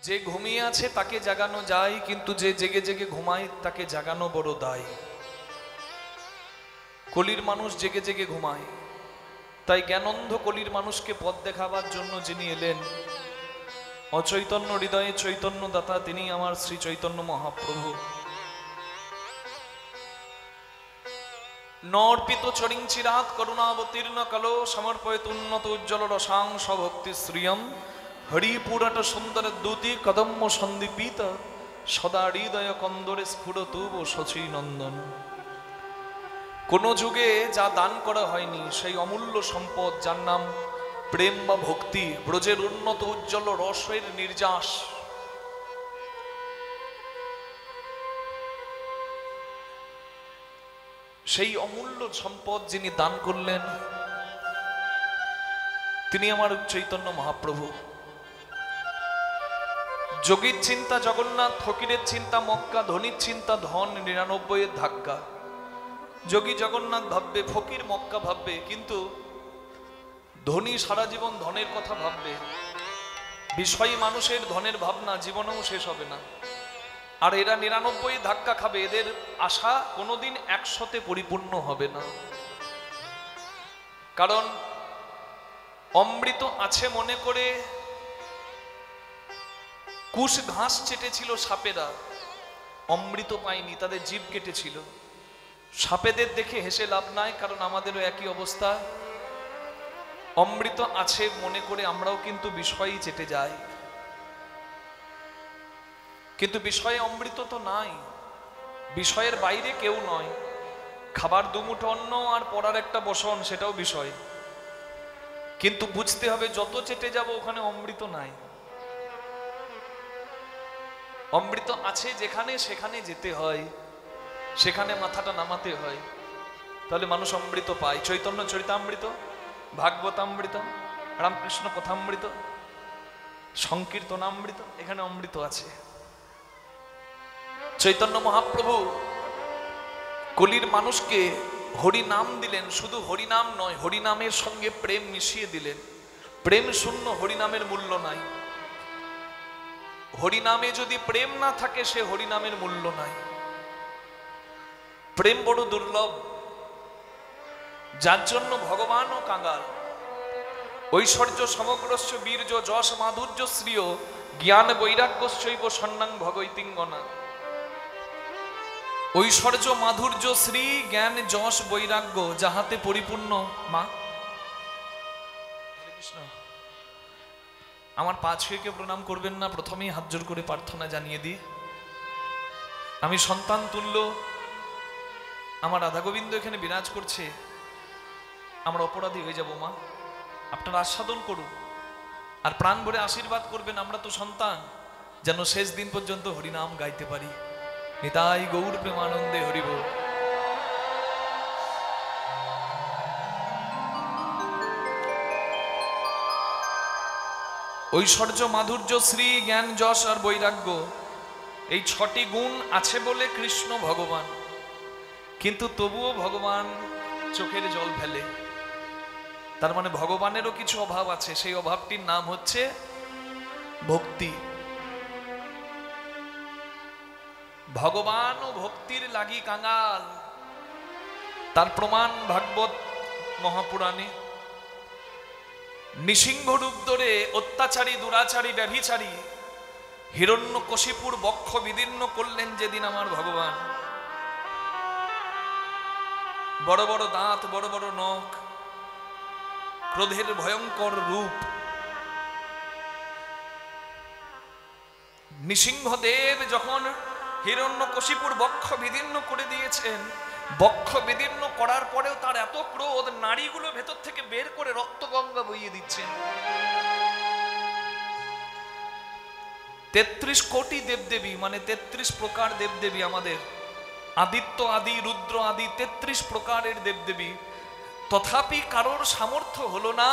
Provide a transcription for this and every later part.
যে ঘুমিয়ে আছে তাকে জাগানো যায়, কিন্তু যে জেগে জেগে ঘুমায় তাকে জাগানো বড় দায়। কলির মানুষ জেগে জেগে ঘুমায়, তাই জ্ঞানন্ধ কলির মানুষকে পথ দেখাবার জন্য যিনি এলেন, অচৈতন্য হৃদয়ে চৈতন্য দাতা, তিনি আমার শ্রী চৈতন্য মহাপ্রভু। নর্পিত চরিঞ্চিরাত করুণাবতীর্ণ কালো সমর্পয়ত উন্নত উজ্জ্বল রসাংশ ভক্তি শ্রিয়ম হরিপুরাট সুন্দর দূতি কদম্ব সন্দীপিত সদা হৃদয় কন্দরে স্ফুরতুব শচী নন্দন। কোন যুগে যা দান করা হয়নি সেই অমূল্য সম্পদ, যার নাম প্রেম বা ভক্তি, ব্রজের উন্নত উজ্জ্বল রসের নির্যাস, সেই অমূল্য সম্পদ যিনি দান করলেন তিনি আমার চৈতন্য মহাপ্রভু। যোগীর চিন্তা জগন্নাথ, ফকিরের চিন্তা মক্কা, ধনীর চিন্তা ধন 99 ধাক্কা। যোগী জগন্নাথ ভাববে, ফকির মক্কা ভাববে, কিন্তু ধনী সারা জীবন ধনের কথা ভাববে। বিষয়ী মানুষের ধনের ভাবনা জীবনেও শেষ হবে না, আর এরা 99 ধাক্কা খাবে। এদের আশা কোনোদিন 100তে পরিপূর্ণ হবে না। কারণ অমৃত আছে মনে করে কুশ ঘাস চেটেছিল সাপেরা, অমৃত পায়নি, তাদের জীব কেটেছিল। সাপেদের দেখে হেসে লাভ নাই, কারণ আমাদেরও একই অবস্থা। অমৃত আছে মনে করে আমরাও কিন্তু বিষয়ই চেটে যাই, কিন্তু বিষয়ে অমৃত তো নাই। বিষয়ের বাইরে কেউ নয়। খাবার দুমুঠো অন্ন আর পড়ার একটা বসন, সেটাও বিষয়, কিন্তু বুঝতে হবে যত চেটে যাব ওখানে অমৃত নাই। অমৃত আছে যেখানে, সেখানে যেতে হয়, সেখানে মাথাটা নামাতে হয়, তাহলে মানুষ অমৃত পায়। চৈতন্য চরিতামৃত, ভাগবতামৃত, রামকৃষ্ণ কথামৃত, সংকীর্তনামৃত, এখানে অমৃত আছে। চৈতন্য মহাপ্রভু কলির মানুষকে হরিনাম দিলেন। শুধু হরিনাম নয়, হরিনামের সঙ্গে প্রেম মিশিয়ে দিলেন। প্রেম শূন্য হরিনামের মূল্য নাই। হরিনামে যদি প্রেম না থাকে, সে হরিনামের মূল্য নাই। প্রেম বড় দুর্লভ, যার জন্য ভগবানও কাঙ্গাল। ঐশ্বর্য সমগ্রস্য বীর্য যশ মাধুর্য শ্রিয় জ্ঞান বৈরাগ্যস্যৈব সন্ন্যাং ভগৈতিঙ্গনা। ঐশ্বর্য মাধুর্য শ্রী জ্ঞান যশ বৈরাগ্য যাহাতে পরিপূর্ণ। মা কৃষ্ণ, আমার পা ছুঁয়ে কেউ প্রণাম করবেন না, প্রথমেই হাত জোর করে প্রার্থনা জানিয়ে দিই। আমি সন্তান তুল্য, আমার রাধা গোবিন্দ এখানে বিরাজ করছে, আমরা অপরাধী হয়ে যাব। মা আপনারা আস্বাদন করুন আর প্রাণ ভরে আশীর্বাদ করবেন। আমরা তো সন্তান, যেন শেষ দিন পর্যন্ত হরিনাম গাইতে পারি। নিতাই গৌর প্রেমানন্দে হরিবোল। ঐশ্বর্য মাধুর্য শ্রী জ্ঞান যশ আর বৈরাগ্য, এই 6টি গুণ আছে বলে কৃষ্ণ ভগবান, কিন্তু তবুও ভগবান চোখের জল ফেলে। তার মানে ভগবানেরও কিছু অভাব আছে, সেই অভাবটির নাম হচ্ছে ভক্তি। ভগবান ও ভক্তির লাগি কাঙ্গাল, তার প্রমাণ ভাগবত মহাপুরাণে। নৃসিংহ রূপ ধরে অত্যাচারী দুরাচারী ব্যভিচারী হিরণ্যকশিপুর বক্ষ বিদীর্ণ করলেন যেদিন আমার ভগবান। বড় বড় দাঁত, বড় বড় নখ, ক্রোধের ভয়ঙ্কর রূপ। নৃসিংহদেব যখন হিরণ্যকশিপুর বক্ষ বিদীর্ণ করে দিয়েছেন, বক্ষ বিদীর্ণ করার পরেও তার এত ক্রোধ, নাড়িগুলো ভেতর থেকে বের করে রক্তগঙ্গা বইয়ে দিচ্ছেন। 33 কোটি দেবদেবী, মানে 33 প্রকার দেবদেবী আমাদের, আদিত্য আদি, রুদ্র আদি 33 প্রকারের দেবদেবী। তথাপি কারোর সামর্থ্য হলো না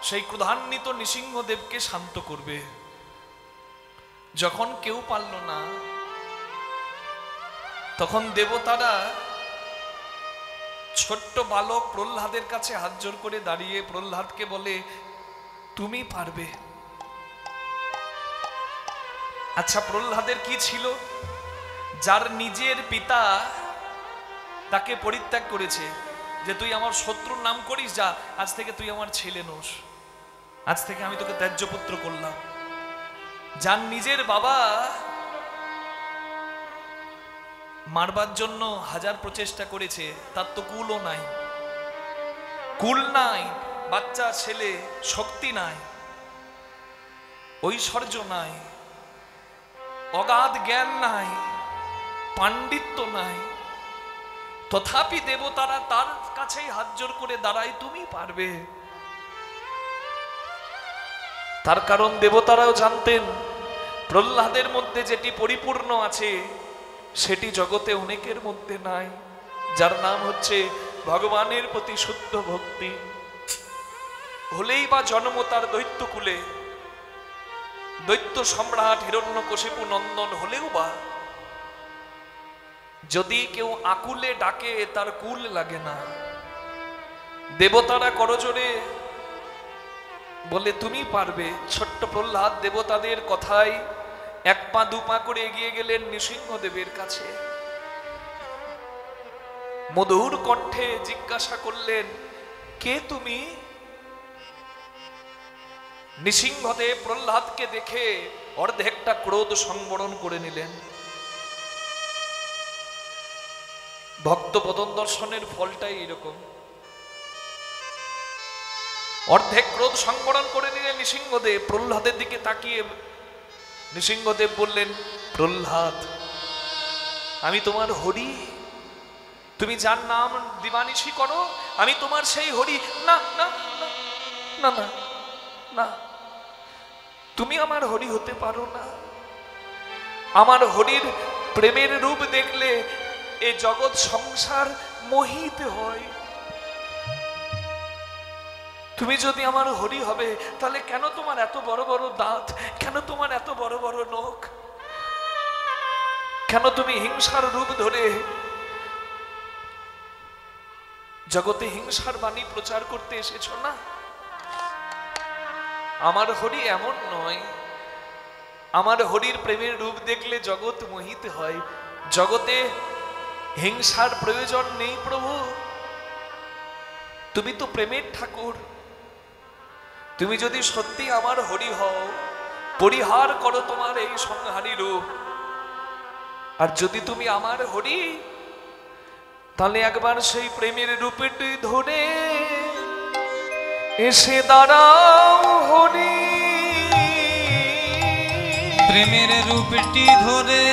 সেই ক্রোধান্বিত নৃসিংহদেবকে শান্ত করবে। যখন কেউ পারল না, তখন দেবতারা ছোট্ট বালক প্রহ্লাদের কাছে হাত জোর করে দাঁড়িয়ে প্রহ্লাদকে বলে, তুমি পারবে। আচ্ছা, প্রহ্লাদের কি ছিল? যার নিজের পিতা তাকে পরিত্যাগ করেছে, যে তুই আমার শত্রুর নাম করিস, যা, আজ থেকে তুই আমার ছেলে নোস, আজ থেকে আমি তোকে ত্যায্য পুত্র করলাম। যার নিজের বাবা মারবার জন্য হাজার প্রচেষ্টা করেছে, তার তো কুলও নাই, কুল নাই, বাচ্চা ছেলে, শক্তি নাই, ঐশ্বর্য নাই, অগাধ জ্ঞান নাই, পাণ্ডিত্য নাই, তথাপি দেবতারা তার কাছেই হাত জোর করে দাঁড়ায়, তুমি পারবে। তার কারণ দেবতারাও জানতেন প্রহ্লাদের মধ্যে যেটি পরিপূর্ণ আছে সেটি জগতে অনেকের মধ্যে নাই, যার নাম হচ্ছে ভগবানের প্রতি শুদ্ধ ভক্তি। হলেই বা জন্ম তার দৈত্যকুলে, দৈত্য সম্রাট হিরণ্যকশিপু নন্দন হলেও বা যদি কেউ আকুলে ডাকে তার কুল লাগে না। দেবতারা করজোরে বলে তুমি পারবে। ছোট্ট প্রহ্লাদ দেবতাদের কথায় এক পা দু পা করে এগিয়ে গেলেন নৃসিংহদেবের কাছে, মধুর কণ্ঠে জিজ্ঞাসা করলেন, কে তুমি? নৃসিংহদেব প্রহ্লাদকে দেখে অর্ধেকটা ক্রোধ সংবরণ করে নিলেন। ভক্ত বদন দর্শনের ফলটাই এরকম, অর্ধেক ক্রোধ সংবরণ করে নিলেন নৃসিংহদেব। প্রহ্লাদের দিকে তাকিয়ে নৃসিংহদেব বললেন, প্রহ্লাদ, আমি তোমার হরি, তুমি যার নাম দিবানিশি করো, আমি তোমার সেই হরি। না না না না না, তুমি আমার হরি হতে পারো না। আমার হরির প্রেমের রূপ দেখলে এ জগৎ সংসার মোহিত হয়। তুমি যদি আমার হরি হবে, তাহলে কেন তোমার এত বড় বড় দাঁত, কেন তোমার এত বড় বড় নখ, কেন তুমি হিংসার রূপ ধরে জগতে হিংসার বাণী প্রচার করতে এসেছ? না, আমার হরি এমন নয়। আমার হরির প্রেমের রূপ দেখলে জগৎ মোহিত হয়। জগতে হিংসার প্রয়োজন নেই প্রভু, তুমি তো প্রেমের ঠাকুর। তুমি যদি সত্যি আমার হরি হও, পরিহার করো তোমার এই সংহারী রূপ। আর যদি তুমি আমার হরি, তাহলে একবার সেই প্রেমের রূপটি ধরে এসে দাঁড়াও হরি। প্রেমের রূপটি ধরে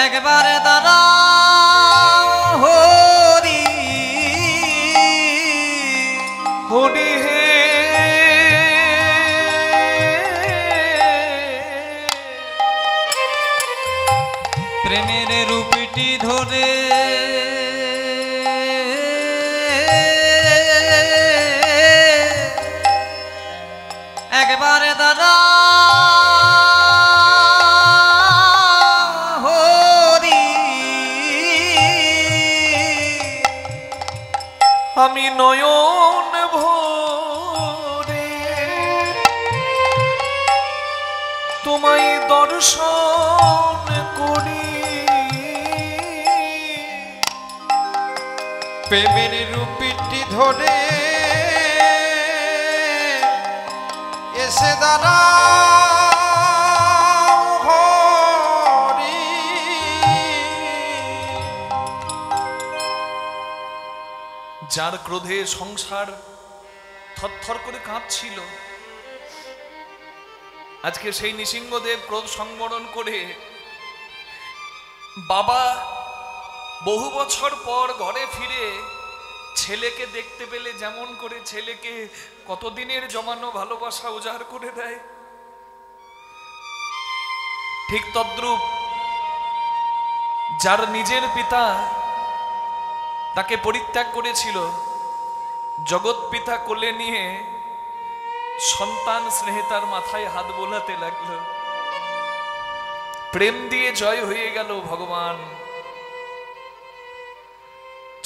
একবারে দাঁড়াও হরি। হরি হে প্রেমের রূপটি ধরে একবারে দাঁড়াও হরি। আমি নয়ন ভরে তোমায় দর্শন করি। প্রেমের রূপটি ধরে এসে দাঁড়াও হরি। যার ক্রোধে সংসার থরথর করে কাঁপছিল, আজকে সেই নৃসিংহদেব ক্রোধ সংবরণ করে বাবা বহু বছর পর ঘরে ফিরে ছেলেকে দেখতে পেলে যেমন করে ছেলেকে কতদিনের জমানো ভালোবাসা উজাড় করে দেয়, ঠিক তদ্রূপ যার নিজের পিতা তাকে পরিত্যাগ করেছিল, জগৎ পিতা কোলে নিয়ে সন্তান স্নেহে তার মাথায় হাত বোলাতে লাগলো। প্রেম দিয়ে জয় হয়ে গেল ভগবান।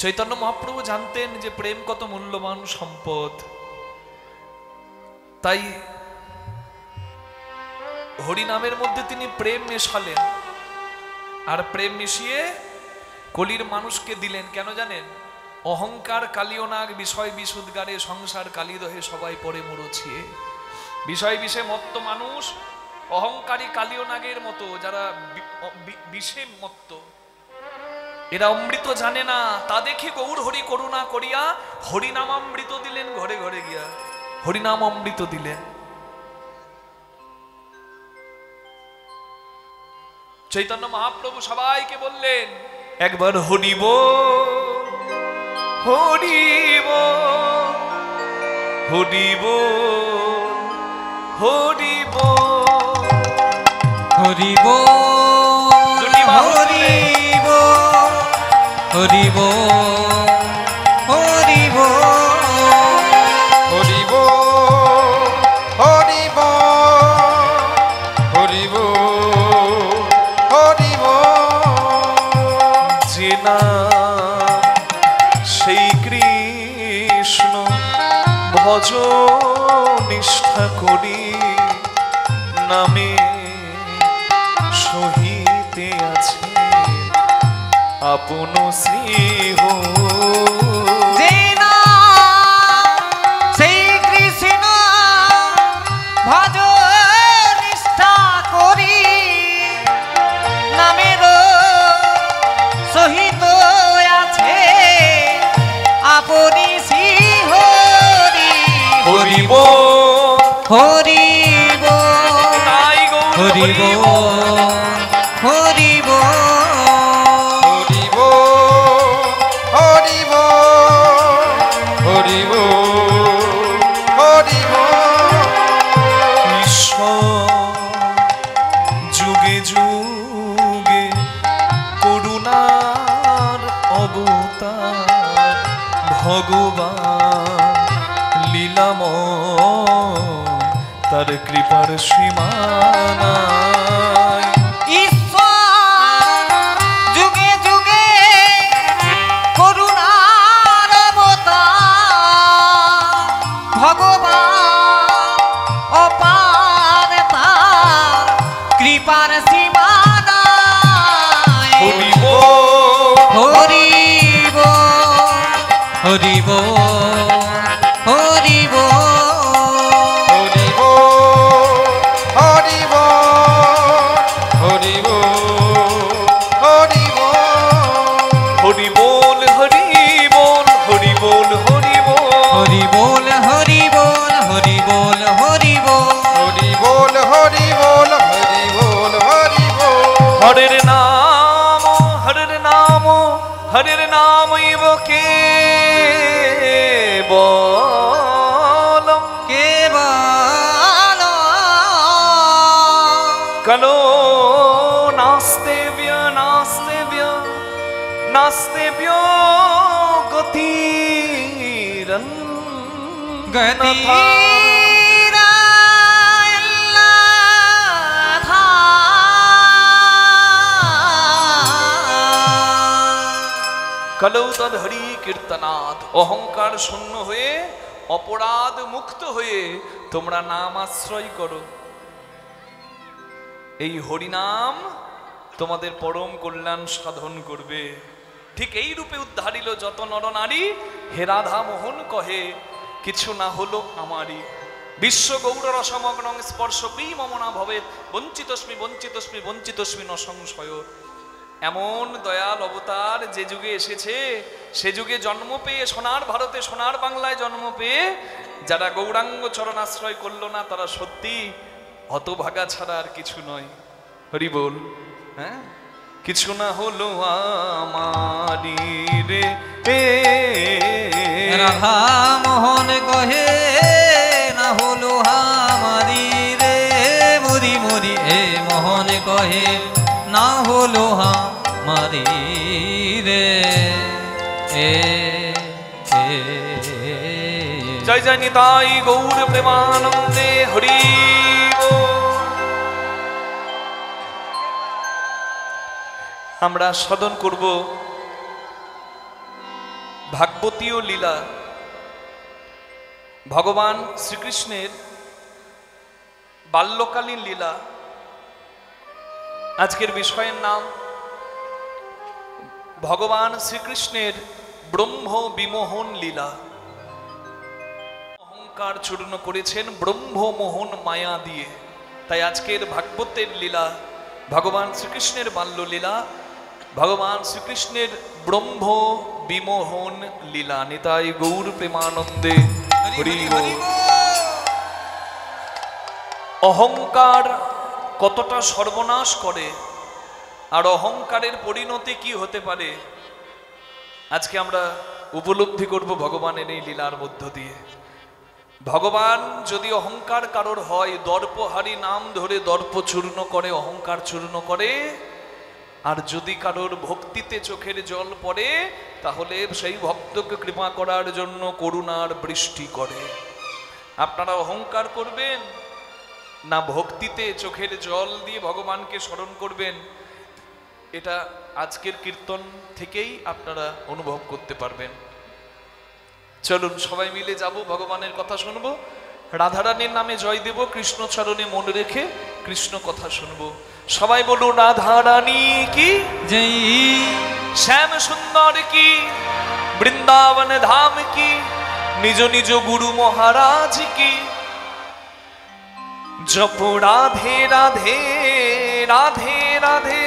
চৈতন্য মহাপ্রভু জানতেন যে প্রেম কত মূল্যবান সম্পদ। তাই হরিনামের মধ্যে তিনি প্রেম মেশালেন, আর প্রেম মিশিয়ে কলির মানুষকে দিলেন। কেন জানেন? অহংকার কালিও নাগ, বিষয় বিশুদ্গারে সংসার কালিদহে সবাই পরে মুড়ছিয়ে। বিষয় বিষে মত্ত মানুষ, অহংকারী কালিও নাগের মতো, যারা বিষে মত্ত, এরা অমৃত জানে না। তা দেখে গৌর হরি করুণা করিয়া হরিনাম অমৃত দিলেন, ঘরে ঘরে গিয়া হরিনাম অমৃত দিলেন। চৈতন্য মহাপ্রভু সবাইকে বললেন একবার হরিব হরিব হরিব হরিব হরিব হরিব হরিব হরিব হরিব হরিব হরিব হরিব। যে না সেই কৃষ্ণ ভজ নিষ্ঠা করি নামে সহিতে আছে আপন স্নেহ। যে না সেই কৃষ্ণ ভজ নিষ্ঠা করি নামের সহিত আছে আপনি শ্রীহরি। হরিব হরিব তাই গৌর হরিব হরিব হরিব হরিব হরিব হরিব। ঈশ্বর যুগে যুগে করুণার অবতার ভগবান লীলাময়, তার কৃপার সীমানা। ঈশ্বর যুগে যুগে করুণার অবতার ভগবান অপার তার কৃপার সীমা নাই। হরিব হরিব হরিব হরিব হরিব হরিব হরিব হরিব। হরি বল হরি বল হরি বল হরি বল হরি বল হরি বল হরি বল হরি বল হরি বল হরি বল হরি বল হরি বল। হরের নাম হরের নাম হরের নাম কে বলম কেবল কলো নাস্তেব্য নাস্তেব্য নাস্তেব্য গতিরন গতি কলৌ তদ হরি কীর্তনাথ। অহংকার শূন্য হয়ে অপরাধ মুক্ত হয়ে তোমরা নাম আশ্রয় করো। এই হরিনাম তোমাদের পরম কল্যাণ সাধন করবে। ঠিক এই রূপে উদ্ধারিল যত নর নারী, হে রাধা মোহন কহে কিছু না হলো আমারই। বিশ্ব গৌর রসমগ্নং স্পর্শ মমনা ভবে বঞ্চিতস্মি বঞ্চিতস্মি বঞ্চিতস্মি ন সংশয়। এমন দয়াল অবতার যে যুগে এসেছে, সে যুগে জন্ম পেয়ে সোনার ভারতে সোনার বাংলায় জন্ম পেয়ে যারা গৌরাঙ্গ চরণ আশ্রয় করলো না, তারা সত্যি হতভাগা ছাড়া আর কিছু নয়। হরি বল। হ্যাঁ, কিছু না হলো আমারি রে রাধা মোহন কহে না হলো হামারি রে মুরি মুরি এ মোহন কহে না হলো হামারি রে এ জয় জয় নিতাই গৌর প্রেমানন্দে হরি বল। আমরা সাধন করব ভাগবতীয় লীলা। ভগবান শ্রীকৃষ্ণের বাল্যকালীন লীলা। আজকের বিষয়ের নাম ভগবান শ্রীকৃষ্ণের ব্রহ্ম বিমোহন লীলা। অহংকার চূর্ণ করেছেন ব্রহ্মমোহন মায়া দিয়ে। তাই আজকের ভাগবতের লীলা ভগবান শ্রীকৃষ্ণের বাল্য লীলা, ভগবান শ্রীকৃষ্ণের ব্রহ্ম বিমোহন লীলা। নিতাই গৌর প্রেমানন্দে হরি বল। অহংকার কতটা সর্বনাশ করে আর অহংকারের পরিণতি কি হতে পারে, আজকে আমরা উপলব্ধি করব ভগবানের এই লীলার মধ্য দিয়ে। ভগবান যদি অহংকার কারোর হয়, দর্পহারি নাম ধরে দর্প চূর্ণ করে, অহংকার চূর্ণ করে। আর যদি কারোর ভক্তিতে চোখের জল পড়ে, তাহলে সেই ভক্তকে কৃপা করার জন্য করুণার বৃষ্টি করে। আপনারা অহংকার করবেন না ভক্তিতে চোখের জল দিয়ে ভগবানকে স্মরণ করবেন, এটা আজকের কীর্তন থেকেই আপনারা অনুভব করতে পারবেন। চলুন সবাই মিলে যাব, ভগবানের কথা শুনবো, রাধারানীর নামে জয় দেব, কৃষ্ণ চরণে মন রেখে কৃষ্ণ কথা শুনবো। সবাই বলুন রাধারানী কি জয়, শ্যাম সুন্দর কি, বৃন্দাবন ধাম কি, নিজ নিজ গুরু মহারাজ কি। জপ রাধে রাধে রাধে রাধে,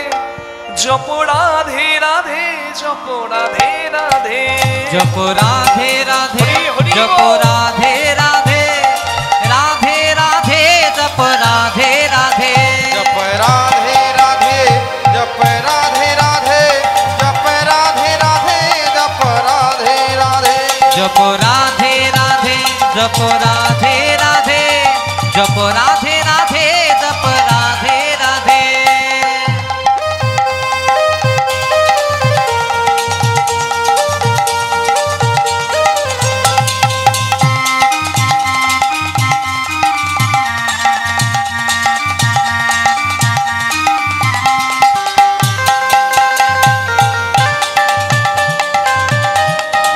জপ রাধে রাধে জপ রাধে রাধে, জপ রাধে রাধে জপ রাধে রাধে, রাধে রাধে জপ রাধে রাধে, जप राधे राधे जप राधे राधे, जप राधे राधे जप राधे राधे, जप राधे राधे जप राधे राधे, जप राधे राधे जप राधे राधे।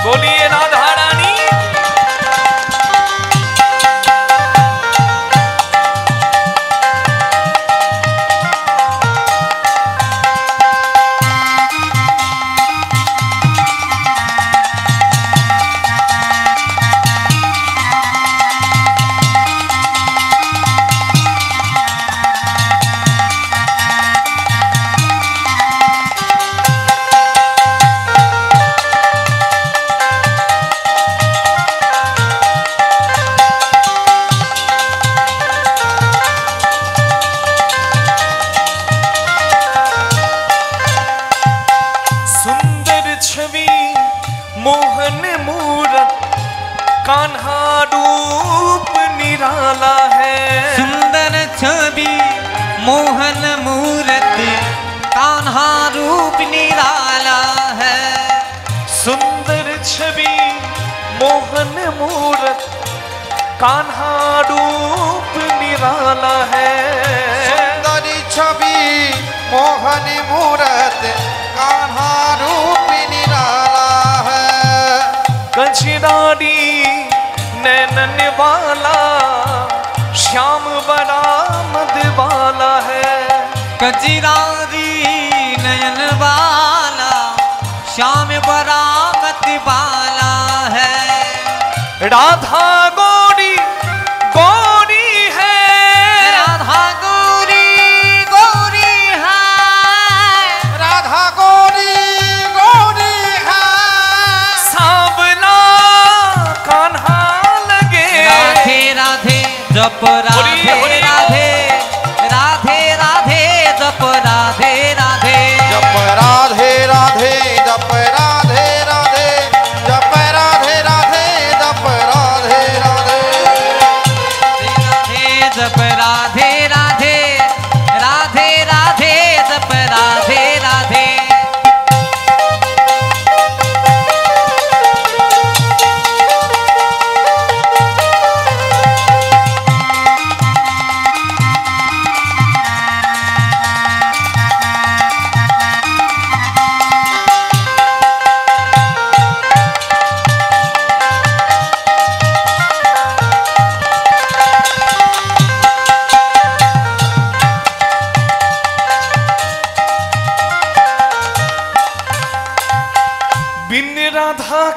बोलिए राधा रानी। सुंदर छवि मोहन मूरत, कान्हा रूप निराला है। सुंदर छवि मोहन मूरत, कान्हा रूप निराला है। सुंदर छवि मोहन मूरत, कान्हा रूप निराला है। सुंदरी छवि मोहन मूरत, कान्हा रूप निराला है। कजरारी नैनन वाला, श्याम बड़ा मधुबाला है। कजरारी नयन वाला, श्याम बरामत वाला है। राधा गौरी गौरी है, राधा गौरी गौरी है, राधा गौरी गौरी है। सांवला कान्हा लगे। राधे राधे जप राधे राधे, राधे राधे जप राधे राधे, जप राधे राधे जप राधे राधे, जप राधे राधे जप राधे राधे, राधे जप राधे राधे, राधे राधे जप राधे राधे।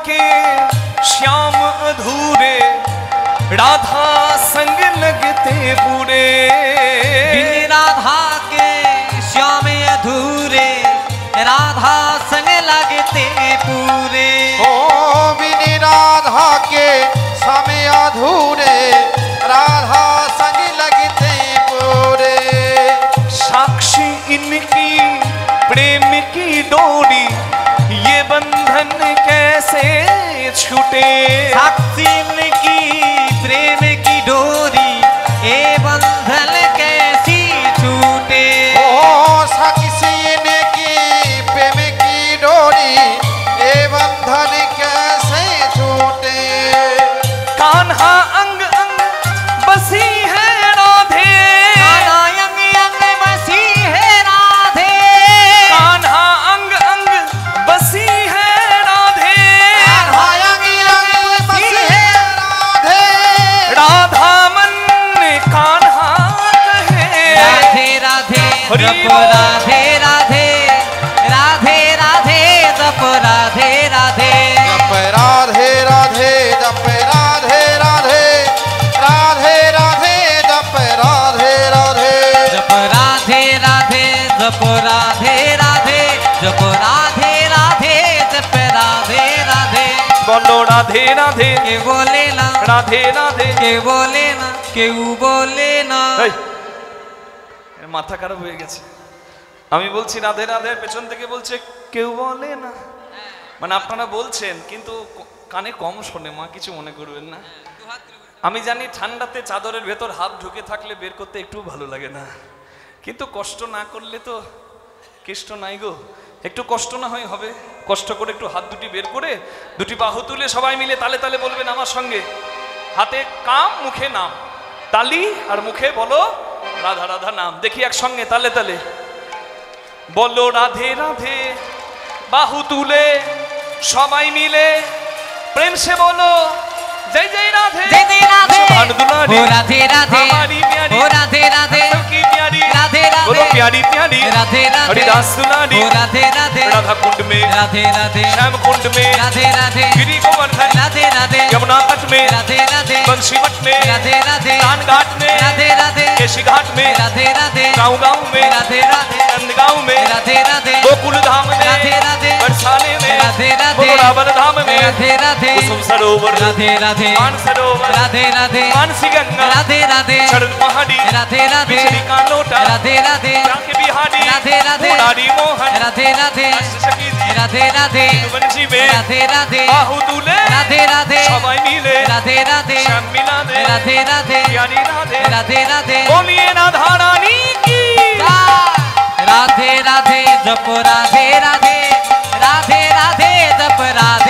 के श्याम अधूरे राधा संग लगते पूरे। बिन राधा के श्याम अधूरे राधा संग लगते पूरे। ओ बिन राधा के समय अधूरे राधा संग लगते पूरे। साक्षी इनकी प्रेम की डोरी ये बंधन कैसे छूटे। साक्षी इनकी प्रेम की डोरी ये बंधन कैसी छूटे। ओ साक्षी इनकी प्रेम की डोरी ये बंधन कैसे छूटे। कान्हा अंग अंग बसी है राधे। कान्हा अंग अंग बसी है राधे। कान्हा अंग अंग बसी है राधे। कान्हा अंग अंग बसी है राधे। राधा मन कान्हा कहे। राधे राधे जप राधे राधे राधे राधे जप राधे राधे। जप राधे राधे जप राधे राधे राधे राधे जप राधे राधे। जप राधे राधे जप राधे राधे जप राधे राधे जप राधे राधे। बोलो राधे राधे के बोले ना राधे राधे। के बोले ना কেউ বলে না। এই, এর মাথা খারাপ হয়ে গেছে। আমি বলছি রাধে রাধে, পেছন থেকে বলছে কেউ বলে না। মানে আপনারা বলছেন কিন্তু কানে কম শোনে, মা কিছু মনে করবেন না। আমি জানি ঠান্ডাতে চাদরের ভেতর হাত ঢুকে থাকলে বের করতে একটু ভালো লাগে না, কিন্তু কষ্ট না করলে তো কেষ্ট নাই গো। একটু কষ্ট না হয় হবে, কষ্ট করে একটু হাত দুটি বের করে দুটি বাহু তুলে সবাই মিলে তালে তালে বলবেন আমার সঙ্গে। হাতে কাম মুখে নাম, তালি আর মুখে বলো রাধা রাধা নাম। দেখি একসঙ্গে তালে তালে বলো রাধে রাধে। বাহু তুলে সবাই মিলে প্রেম সে বলো जय जय राधे जय जय राधे भान दुलारी ओ राधे राधे हमारी प्यारी ओ राधे राधे सबकी प्यारी राधे राधे बोलो प्यारी प्यारी राधे राधे हरिदास दुलारी ओ राधे राधे राधा कुंड में राधे राधे श्याम कुंड में राधे राधे गिरी गोवर्धन राधे राधे यमुना तट में राधे राधे बंशी मठ में राधे राधे कान घाट में राधे राधे केशी घाट में राधे राधे गाँव गाँव में राधे राधे नंदगांव में राधे राधे गोकुल धाम में राधे राधे बरसाने में राधे राधे बोलो रावण धाम में राधे राधे कुसुम सरोवर राधे राधे मान सरोवर राधे राधे मानसी गंगा राधे राधे शरद पहाड़ी राधे राधे बिजली का लोटा राधे राधे जाके बिहारी राधे राधे मुरारी मोहन राधे राधे अष्टसखी जी राधे राधे वंशी में राधे राधे बाहु दूले राधे राधे सबाई मिले राधे राधे श्याम मिला दे राधे राधे प्यारी राधे राधे राधे बोलिए राधा रानी की राधे राधे जप राधे राधे राधे राधे जप राधे